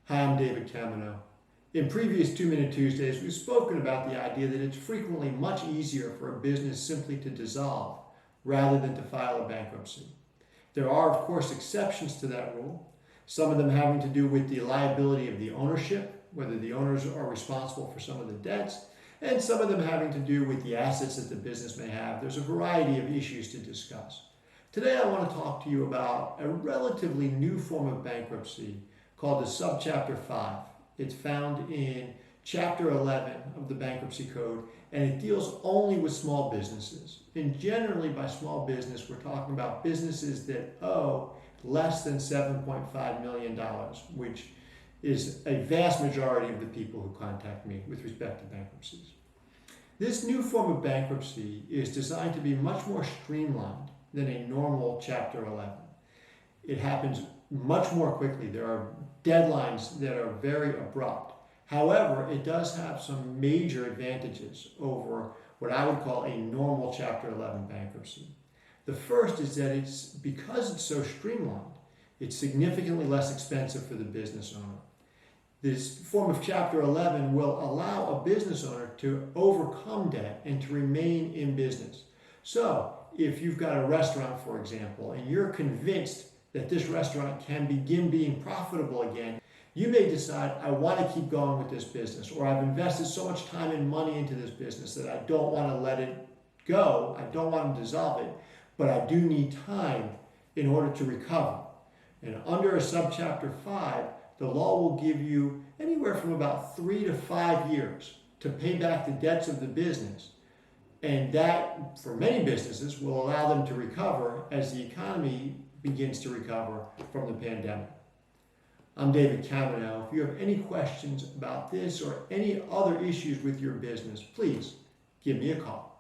Hi, I'm David Kaminow. In previous 2-Minute Tuesdays, we've spoken about the idea that it's frequently much easier for a business simply to dissolve rather than to file a bankruptcy. There are, of course, exceptions to that rule, some of them having to do with the liability of the ownership, whether the owners are responsible for some of the debts, and some of them having to do with the assets that the business may have. There's a variety of issues to discuss. Today I want to talk to you about a relatively new form of bankruptcy called the Subchapter V. It's found in Chapter 11 of the Bankruptcy Code, and it deals only with small businesses. And generally by small business, we're talking about businesses that owe less than $7.5 million, which is a vast majority of the people who contact me with respect to bankruptcies. This new form of bankruptcy is designed to be much more streamlined than a normal Chapter 11. It happens much more quickly. There are deadlines that are very abrupt. However, it does have some major advantages over what I would call a normal Chapter 11 bankruptcy. The first is that because it's so streamlined, it's significantly less expensive for the business owner. This form of Chapter 11 will allow a business owner to overcome debt and to remain in business. So, if you've got a restaurant, for example, and you're convinced that this restaurant can begin being profitable again, you may decide, I want to keep going with this business, or I've invested so much time and money into this business that I don't want to let it go, I don't want to dissolve it, but I do need time in order to recover. And under a Subchapter 5, the law will give you anywhere from about 3 to 5 years to pay back the debts of the business. And that, for many businesses, will allow them to recover as the economy begins to recover from the pandemic. I'm David Kaminow. If you have any questions about this or any other issues with your business, please give me a call.